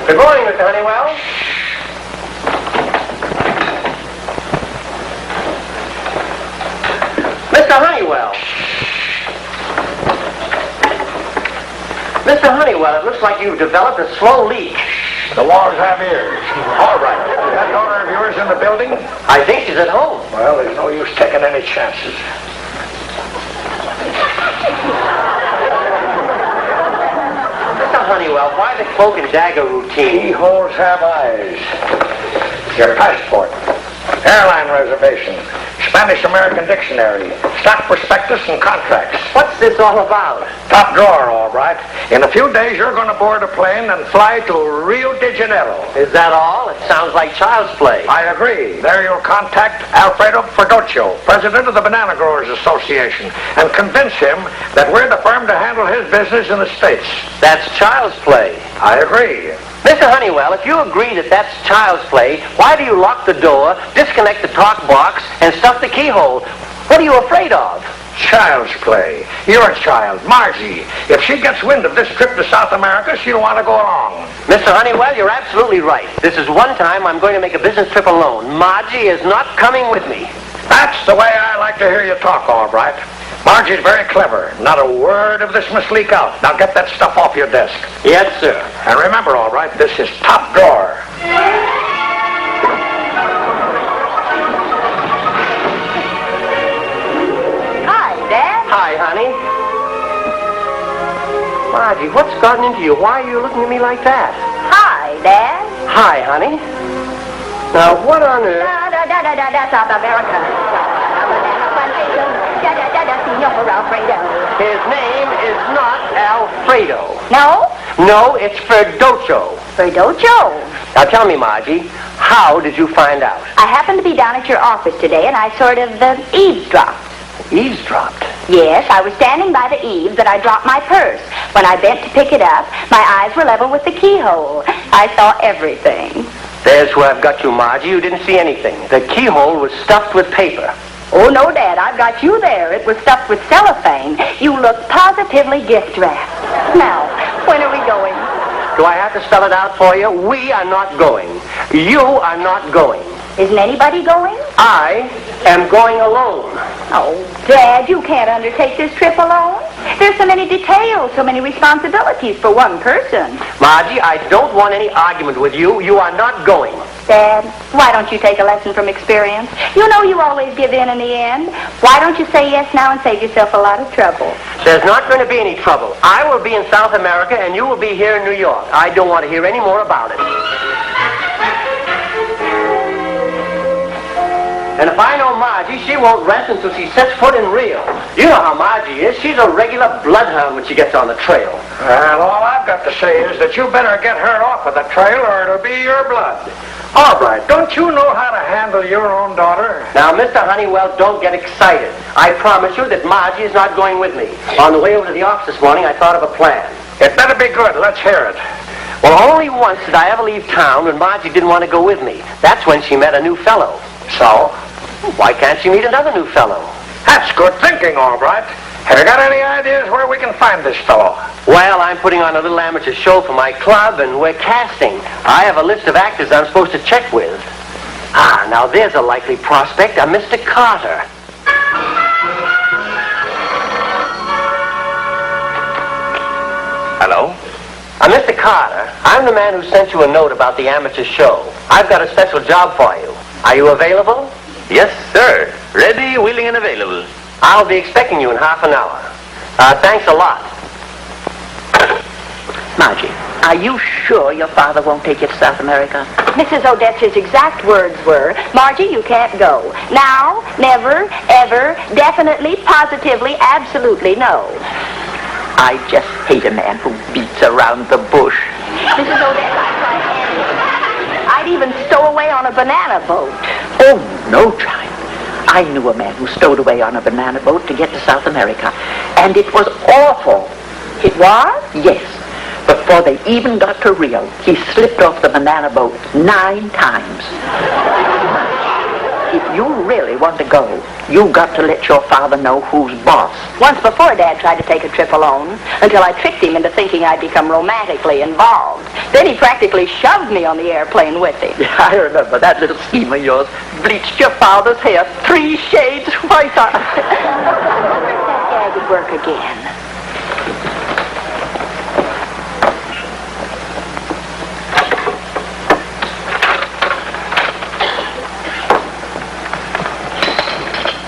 Good morning, Mr. Honeywell. Mr. Honeywell. Mr. Honeywell, it looks like you've developed a slow leak. The walls have ears. All right. Is that daughter of yours in the building? I think she's at home. Well, there's no use taking any chances. Mr. Honeywell, why the cloak and dagger routine? Keyholes have eyes. Your passport. Airline reservation. Spanish-American dictionary. Stock prospectus and contracts. What's this all about? Top drawer, all right. In a few days, you're going to board a plane and fly to Rio de Janeiro. Is that all? It sounds like child's play. I agree. There you'll contact Alfredo Ferduccio, president of the Banana Growers Association, and convince him that we're the firm to handle his business in the States. That's child's play. I agree. Mr. Honeywell, if you agree that that's child's play, why do you lock the door, disconnect the talk box, and stuff the keyhole? What are you afraid of? Child's play. You're a child. Margie, if she gets wind of this trip to South America, she'll want to go along. Mr. Honeywell, you're absolutely right. This is one time I'm going to make a business trip alone. Margie is not coming with me. That's the way I like to hear you talk, all right. Margie's very clever. Not a word of this must leak out. Now get that stuff off your desk. Yes, sir. And remember, all right, this is top drawer. Hi, Dad. Hi, honey. Margie, what's gotten into you? Why are you looking at me like that? Hi, Dad. Hi, honey. Now, what on earth? South America. His name is not Alfredo. No? No, it's Ferduccio. Ferduccio. Now tell me, Margie, how did you find out? I happened to be down at your office today, and I sort of eavesdropped. Eavesdropped? Yes, I was standing by the eaves, and I dropped my purse. When I bent to pick it up, my eyes were level with the keyhole. I saw everything. There's where I've got you, Margie. You didn't see anything. The keyhole was stuffed with paper. Oh, no, Dad, I've got you there. It was stuffed with cellophane. You looked positively gift-wrapped. Now, when are we going? Do I have to spell it out for you? We are not going. You are not going. Isn't anybody going? I am going alone. Oh, Dad, you can't undertake this trip alone. There's so many details, so many responsibilities for one person. Margie, I don't want any argument with you. You are not going. Dad, why don't you take a lesson from experience? You know you always give in the end. Why don't you say yes now and save yourself a lot of trouble? There's not going to be any trouble. I will be in South America and you will be here in New York. I don't want to hear any more about it. And if I know Margie, she won't rest until she sets foot in Rio. You know how Margie is. She's a regular bloodhound when she gets on the trail. Well, all I've got to say is that you better get her off of the trail or it'll be your blood. All right, don't you know how to handle your own daughter? Now, Mr. Honeywell, don't get excited. I promise you that Margie is not going with me. On the way over to the office this morning, I thought of a plan. It better be good. Let's hear it. Well, only once did I ever leave town when Margie didn't want to go with me. That's when she met a new fellow. So? Why can't she meet another new fellow? That's good thinking, all right. Have you got any ideas where we can find this fellow? Well, I'm putting on a little amateur show for my club, and we're casting. I have a list of actors I'm supposed to check with. Ah, now there's a likely prospect, a Mr. Carter. Hello? Mr. Carter, I'm the man who sent you a note about the amateur show. I've got a special job for you. Are you available? Yes, sir. Ready, willing, and available. I'll be expecting you in half an hour. Thanks a lot. Margie, are you sure your father won't take you to South America? Mrs. Odette's exact words were, Margie, you can't go. Now, never, ever, definitely, positively, absolutely no. I just hate a man who beats around the bush. Mrs. Odette, I'd even stow away on a banana boat. Oh, no, child. I knew a man who stowed away on a banana boat to get to South America, and it was awful. It was? Yes. Before they even got to Rio, he slipped off the banana boat 9 times. If you really want to go, you've got to let your father know who's boss. Once before, Dad tried to take a trip alone, until I tricked him into thinking I'd become romantically involved. Then he practically shoved me on the airplane with him. Yeah, I remember that little scheme of yours. Bleached your father's hair 3 shades whiter. That gag would work again.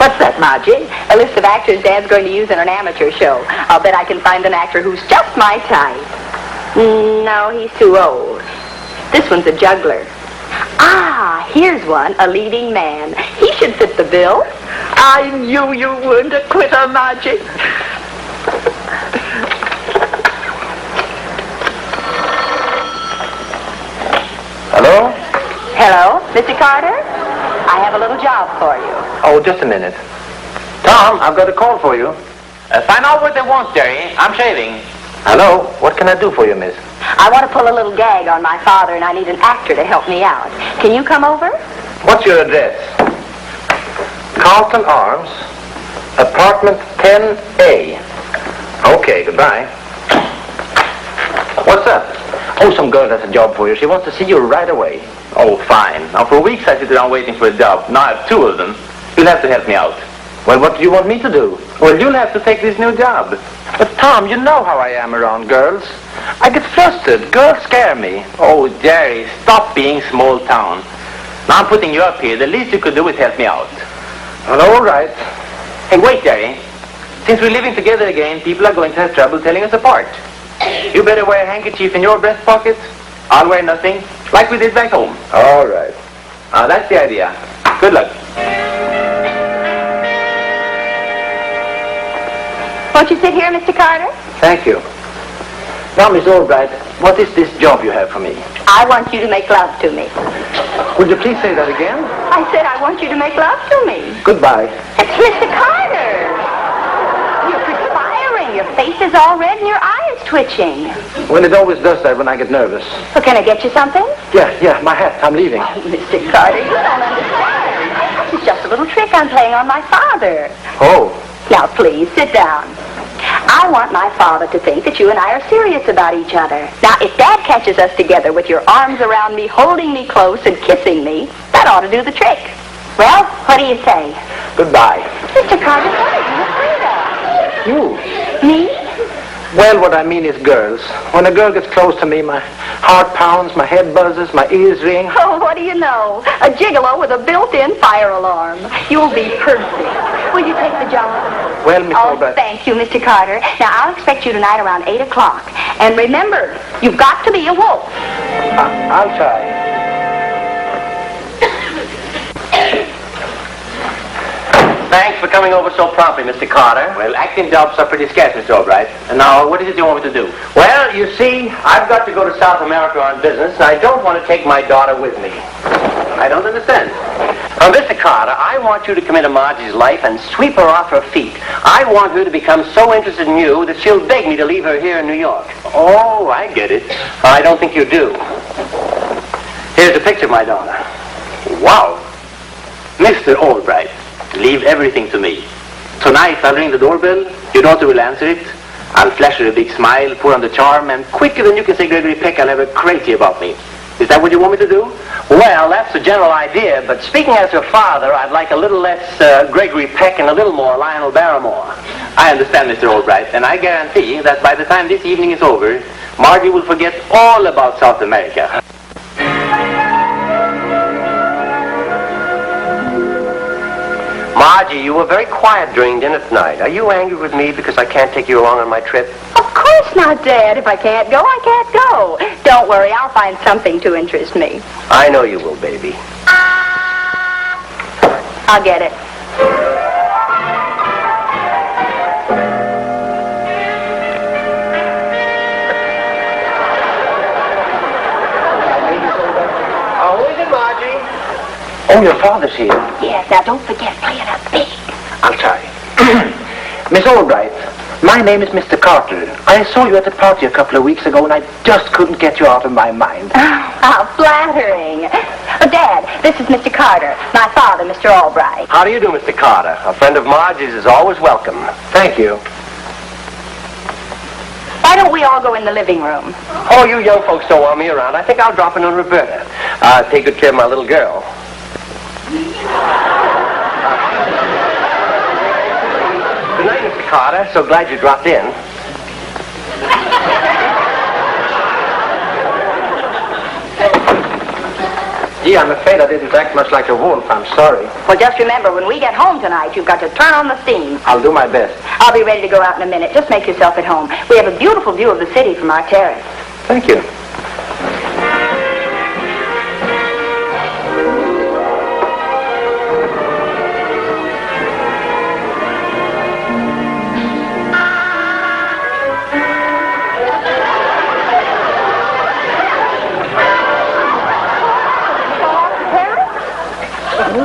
What's that, Margie? A list of actors Dad's going to use in an amateur show. I'll bet I can find an actor who's just my type. No, he's too old. This one's a juggler. Ah, here's one, a leading man. He should fit the bill. I knew you weren't a quitter, Margie. Hello? Hello, Mr. Carter? I have a little job for you. Oh, just a minute. Tom, I've got a call for you. Find out what they want, Jerry. I'm shaving. Hello? What can I do for you, miss? I want to pull a little gag on my father, and I need an actor to help me out. Can you come over? What's your address? Carlton Arms, apartment 10A. Okay, goodbye. What's up? Oh, some girl has a job for you. She wants to see you right away. Oh, fine. Now, for weeks I sit around waiting for a job. Now I have 2 of them. You'll have to help me out. Well, what do you want me to do? Well, you'll have to take this new job. But, Tom, you know how I am around girls. I get flustered. Girls scare me. Oh, Jerry, stop being small town. Now I'm putting you up here. The least you could do is help me out. Well, all right. Hey, wait, Jerry. Since we're living together again, people are going to have trouble telling us apart. You better wear a handkerchief in your breast pocket. I'll wear nothing, like we did back home. All right. That's the idea. Good luck. Won't you sit here, Mr. Carter? Thank you. Now, Miss Albright, what is this job you have for me? I want you to make love to me. Would you please say that again? I said I want you to make love to me. Goodbye. It's Mr. Carter. You're perspiring. Your face is all red and your eye is twitching. Well, it always does that when I get nervous. Well, can I get you something? Yeah, my hat. I'm leaving. Mr. Carter, you don't understand. It's just a little trick I'm playing on my father. Oh. Now, please, sit down. I want my father to think that you and I are serious about each other. Now, if Dad catches us together with your arms around me, holding me close and kissing me, that ought to do the trick. Well, what do you say? Goodbye. Mr. Carter, what are you afraid of? You? Me? Well, what I mean is girls. When a girl gets close to me, my heart pounds, my head buzzes, my ears ring. Oh, what do you know? A gigolo with a built-in fire alarm. You'll be perfect. Will you take the job? Well, Miss Albright. Thank you, Mr. Carter. Now, I'll expect you tonight around 8 o'clock. And remember, you've got to be a wolf. I'll try. Thanks for coming over so promptly, Mr. Carter. Well, acting jobs are pretty scarce, Mr. Albright. And now, what is it you want me to do? Well, you see, I've got to go to South America on business, and I don't want to take my daughter with me. I don't understand. Now, Mr. Carter, I want you to come into Margie's life and sweep her off her feet. I want her to become so interested in you that she'll beg me to leave her here in New York. Oh, I get it. I don't think you do. Here's a picture of my daughter. Wow. Mr. Albright, leave everything to me. Tonight, I'll ring the doorbell. Your daughter will answer it. I'll flash her a big smile, pour on the charm, and quicker than you can say Gregory Peck, I'll have her crazy about me. Is that what you want me to do? Well, that's the general idea, but speaking as her father, I'd like a little less Gregory Peck and a little more Lionel Barrymore. I understand, Mr. Albright, and I guarantee that by the time this evening is over, Margie will forget all about South America. Margie, you were very quiet during dinner tonight. Are you angry with me because I can't take you along on my trip? Of course not, Dad. If I can't go, I can't go. Don't worry, I'll find something to interest me. I know you will, baby. I'll get it. Who is it, Margie? Oh, your father's here. Yes, now don't forget playing up big. I'll try. Miss Albright, My name is Mr. Carter. I saw you at the party a couple of weeks ago, and I just couldn't get you out of my mind. Oh, how flattering. Oh, Dad, this is Mr. Carter. My father, Mr. Albright. How do you do, Mr. Carter? A friend of Margie's is always welcome. Thank you. Why don't we all go in the living room? Oh, you young folks don't want me around. I think I'll drop in on Roberta. Take good care of my little girl. Good night, Mr. Carter. So glad you dropped in. Gee, I'm afraid I didn't act much like a wolf. I'm sorry. Well, just remember, when we get home tonight, you've got to turn on the steam. I'll do my best. I'll be ready to go out in a minute. Just make yourself at home. We have a beautiful view of the city from our terrace. Thank you.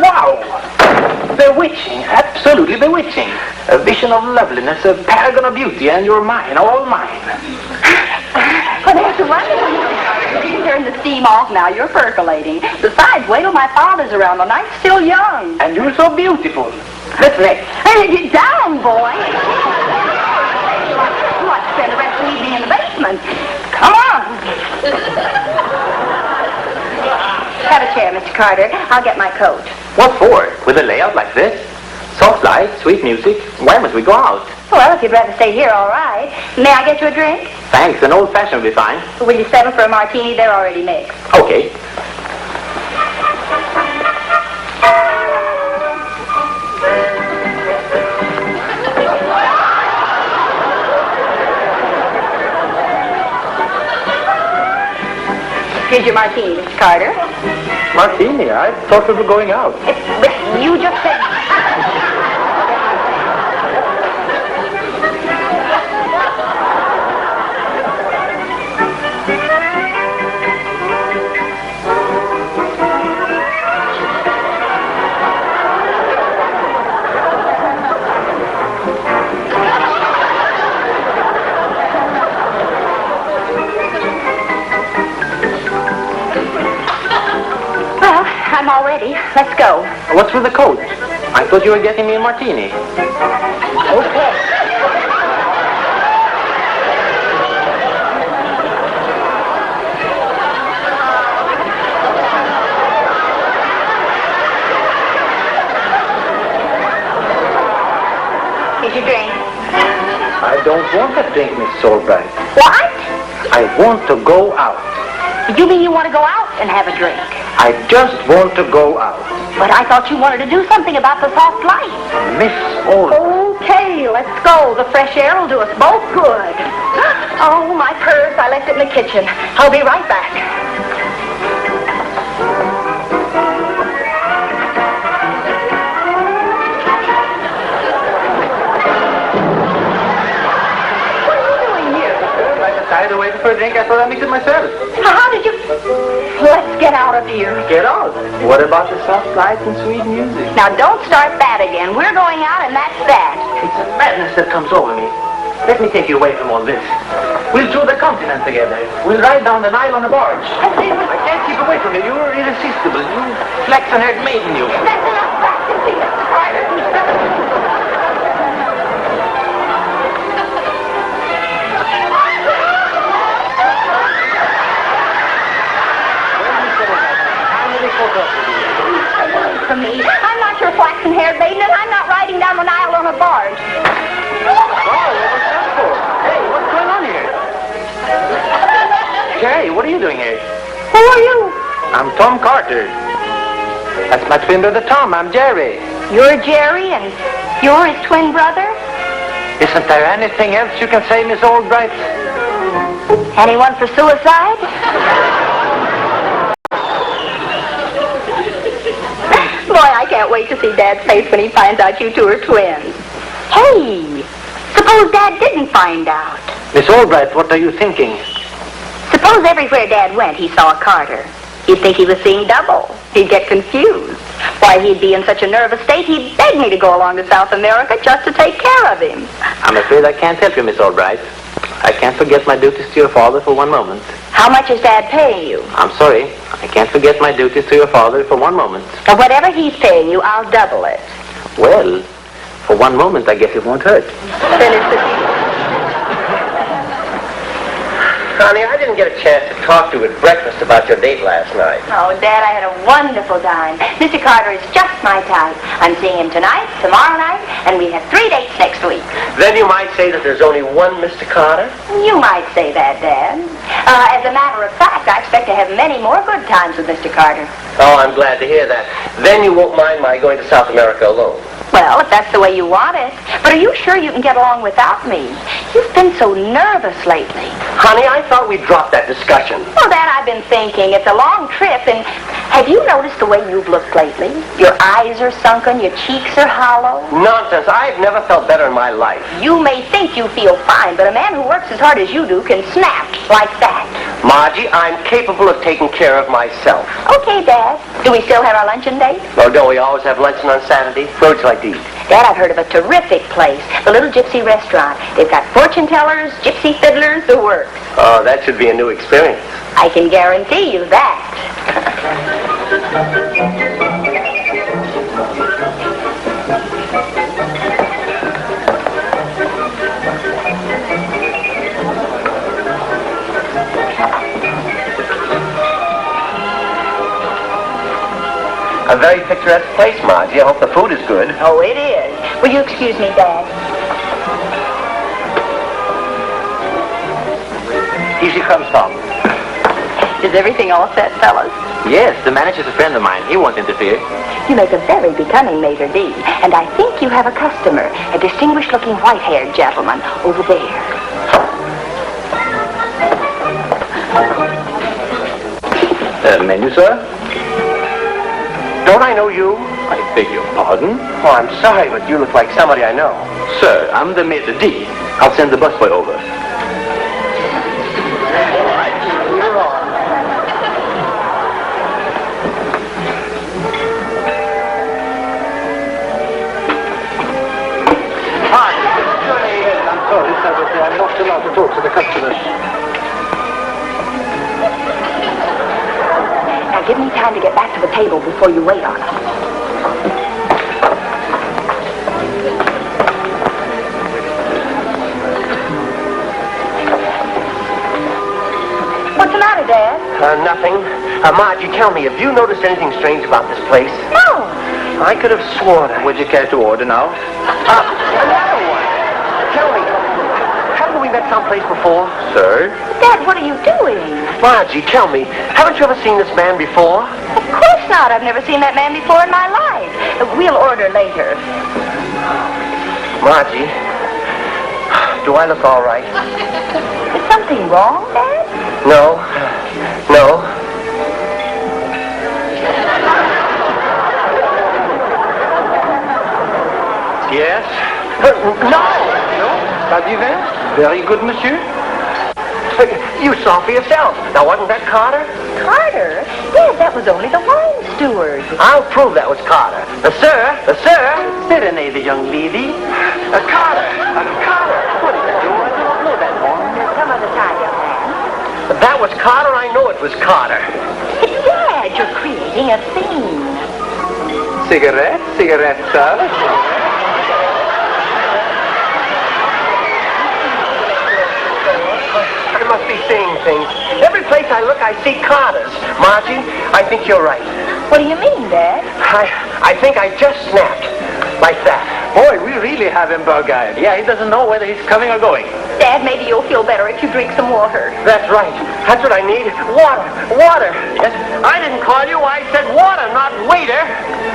Wow! Bewitching, absolutely bewitching. A vision of loveliness, a paragon of beauty, and you're mine, all mine. Well, that's wonderful. You can turn the steam off now. You're percolating. Besides, wait till my father's around. The night's still young. And you're so beautiful. Let's rest. Hey, get down, boy. You want to spend the rest of the evening in the basement. Come on. Have a chair, Mr. Carter. I'll get my coat. What for? With a layout like this? Soft light, sweet music. Why must we go out? Well, if you'd rather stay here, all right. May I get you a drink? Thanks, an old-fashioned will be fine. Will you settle for a martini? They're already mixed. Okay. Here's your martini, Mr. Carter. Martini, I thought we were going out. But you just said... I'm all ready. Let's go. What's with the coat? I thought you were getting me a martini. Okay. Here's your drink. I don't want a drink, Miss Albright. What? I want to go out. You mean you want to go out and have a drink? I just want to go out. But I thought you wanted to do something about the soft light. Miss Albright. Okay, let's go. The fresh air will do us both good. Oh, my purse. I left it in the kitchen. I'll be right back. What are you doing here? I decided to wait for a drink. I thought I'd mix it myself. How did you... Let's get out of here. Get out. What about the soft lights and sweet music? Now, don't start that again. We're going out, and that's that. It's a madness that comes over me. Let me take you away from all this. We'll tour the continent together. We'll ride down the Nile on a barge. I can't keep away from you. You're irresistible. You flaxen-haired maiden, you. That's enough practicing, Mr. Carter. For me, I'm not your flaxen-haired maiden, and I'm not riding down the Nile on a barge. Oh, what's that for? Hey, what's going on here? Jerry, what are you doing here? Who are you? I'm Tom Carter. That's my twin brother Tom. I'm Jerry. You're Jerry, and you're his twin brother? Isn't there anything else you can say, Miss Albright? Anyone for suicide? Boy, I can't wait to see Dad's face when he finds out you two are twins. Hey, suppose Dad didn't find out. Miss Albright, what are you thinking? Suppose everywhere Dad went, he saw a Carter. He'd think he was seeing double. He'd get confused. Why, he'd be in such a nervous state, he'd beg me to go along to South America just to take care of him. I'm afraid I can't help you, Miss Albright. I can't forget my duties to your father for one moment. How much is Dad paying you? I'm sorry. I can't forget my duties to your father for one moment. Now, whatever he's paying you, I'll double it. Well, for one moment, I guess it won't hurt. Then it's the deal. Connie, I didn't get a chance to talk to you at breakfast about your date last night. Oh, Dad, I had a wonderful time. Mr. Carter is just my type. I'm seeing him tonight, tomorrow night, and we have 3 dates next week. Then you might say that there's only one Mr. Carter? You might say that, Dad. As a matter of fact, I expect to have many more good times with Mr. Carter. Oh, I'm glad to hear that. Then you won't mind my going to South America alone. Well, if that's the way you want it. But are you sure you can get along without me? You've been so nervous lately. Honey, I thought we'd drop that discussion. Well, Dad, I've been thinking. It's a long trip, and have you noticed the way you've looked lately? Your eyes are sunken, your cheeks are hollow. Nonsense. I've never felt better in my life. You may think you feel fine, but a man who works as hard as you do can snap like that. Margie, I'm capable of taking care of myself. Okay, Dad. Do we still have our luncheon date? Oh, don't we always have luncheon on Saturday? Where would you like to eat? Dad, I've heard of a terrific place, the Little Gypsy Restaurant. They've got fortune tellers, gypsy fiddlers, the works. Oh, that should be a new experience. I can guarantee you that. A very picturesque place, Margie. I hope the food is good. Oh, it is. Will you excuse me, Dad? Here she comes, Tom. Is everything all set, fellas? Yes, the manager's a friend of mine. He won't interfere. You make a very becoming Major D, and I think you have a customer, a distinguished-looking white-haired gentleman over there. Menu, sir? Don't I know you? I beg your pardon? Oh, I'm sorry, but you look like somebody I know. Sir, I'm the Maître D. I'll send the busboy over. You're on. Hi. I'm sorry, sir, but I'm not allowed to talk to the customers. Now, give me time to get back to the table before you wait on us. What's the matter, Dad? Nothing. Margie, tell me, have you noticed anything strange about this place? No. I could have sworn I... Would you care to order now? Another one. Tell me, haven't we met someplace before? Sir? Dad, what are you doing? Margie, tell me, haven't you ever seen this man before? Of course not. I've never seen that man before in my life. We'll order later. Margie, do I look all right? Is something wrong, Dad? No. No. Yes? No! Pas du vin? Very good, monsieur. You saw for yourself. Now, wasn't that Carter? Carter? Dad, that was only the wine steward. I'll prove that was Carter. Sir. Serenade the young lady. Carter. Carter. What are you doing? I don't know that one. Some other time, young man. That was Carter. I know it was Carter. Dad, you're creating a scene. Cigarette, sir. I must be seeing things. Every place I look, I see Carters. Margie, I think you're right. What do you mean, Dad? I think I just snapped. Like that. Boy, we really have him bug-eyed. Yeah, he doesn't know whether he's coming or going. Dad, maybe you'll feel better if you drink some water. That's right. That's what I need. Water. Water. Yes. I didn't call you. I said water, not waiter.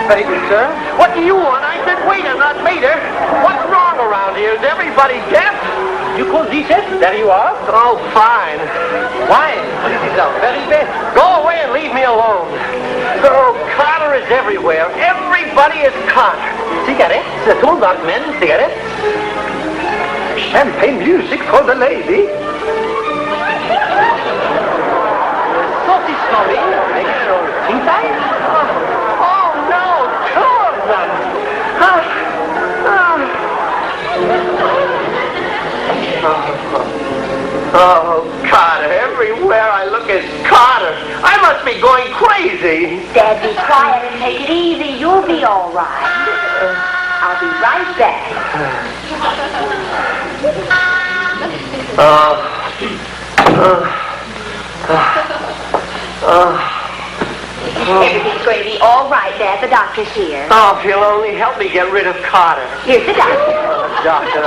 Very good, sir. What do you want? I said waiter, not waiter. What's wrong around here? Is everybody deaf? You call Jesus? There you are. Oh, fine. Wine. This is our very best. Go away and leave me alone. Oh, Carter is everywhere. Everybody is Carter. Cigarettes, tall dark men, cigarettes. Champagne music for the lady. Saucisson. chlorine or vinegar or tintype? Oh, no, two of them. Oh, Carter, everywhere I look is Carter. I must be going crazy. Dad, be quiet and take it easy. You'll be all right. I'll be right back. Everything's going to be all right, Dad. The doctor's here. Oh, if you'll only help me get rid of Carter. Here's the doctor. Doctor,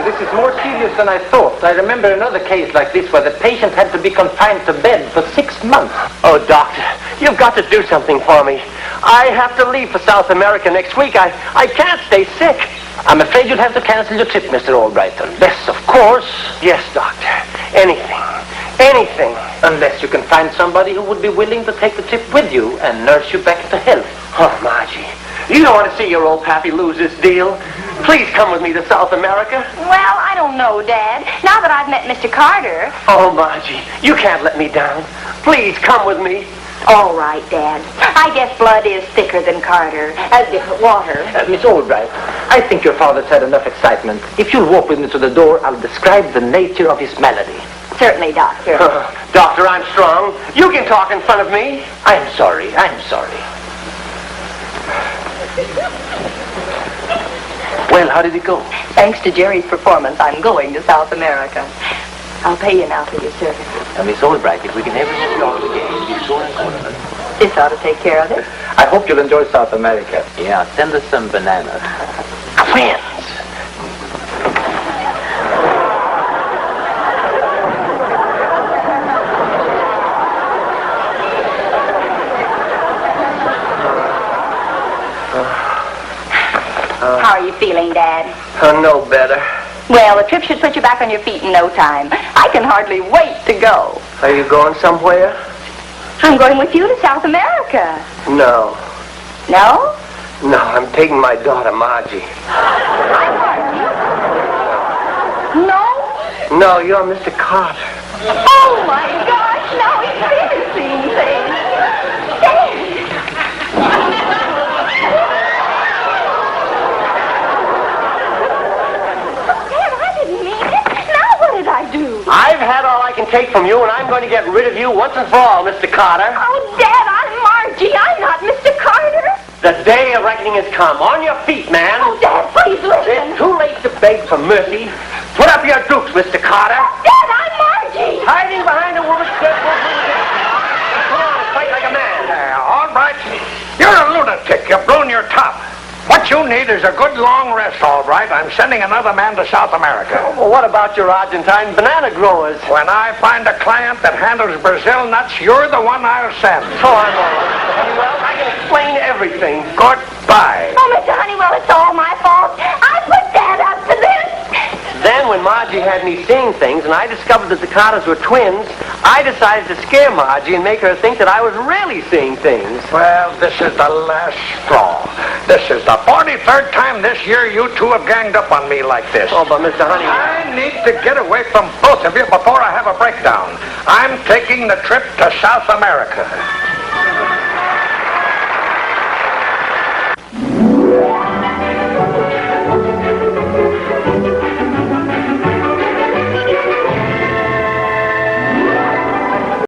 This is more serious than I thought. I remember another case like this where the patient had to be confined to bed for 6 months. Oh, doctor, you've got to do something for me. I have to leave for South America next week. I can't stay sick. I'm afraid you'll have to cancel your trip, Mr. Albright, unless, of course... Yes, doctor. Anything. Anything. Unless you can find somebody who would be willing to take the trip with you and nurse you back to health. Oh, Margie, you don't want to see your old pappy lose this deal. Please come with me to South America. Well, I don't know, Dad. Now that I've met Mr. Carter. Oh, Margie, you can't let me down. Please come with me. All right, Dad. I guess blood is thicker than Carter. Different water. Miss Albright, I think your father's had enough excitement. If you'll walk with me to the door, I'll describe the nature of his malady. Certainly, Doctor. Doctor, I'm strong. You can talk in front of me. I'm sorry. Well, how did it go? Thanks to Jerry's performance, I'm going to South America. I'll pay you now for your services. Miss Albright, if we can ever get you off again, be sure and call us. This ought to take care of it. I hope you'll enjoy South America. Yeah, send us some bananas. Twins. How are you feeling, Dad? No better. Well, the trip should put you back on your feet in no time. I can hardly wait to go. Are you going somewhere? I'm going with you to South America. No. No? No, I'm taking my daughter, Margie. No? No, you're Mr. Carter. Oh, my gosh, now he's really seeing things. Dad! I've had all I can take from you, and I'm going to get rid of you once and for all, Mr. Carter. Oh, Dad, I'm Margie. I'm not Mr. Carter. The day of reckoning has come. On your feet, man. Oh, Dad, please listen. It's too late to beg for mercy. Put up your dukes, Mr. Carter. Dad, I'm Margie. Hiding behind a woman's skirt won't do this. Come on, fight like a man. All right. You're a lunatic. You've blown your top. What you need is a good long rest, all right. I'm sending another man to South America. Well, what about your Argentine banana growers? When I find a client that handles Brazil nuts, you're the one I'll send. Oh, I'm all right, Mr. Honeywell. I can explain everything. Goodbye. Oh, Mr. Honeywell, it's all my fault. I put Dad up to this. Then when Margie had me seeing things and I discovered that the Carters were twins, I decided to scare Margie and make her think that I was really seeing things. Well, this is the last straw. This is the 43rd time this year you two have ganged up on me like this. Oh, but Mr. Honeywell... I need to get away from both of you before I have a breakdown. I'm taking the trip to South America.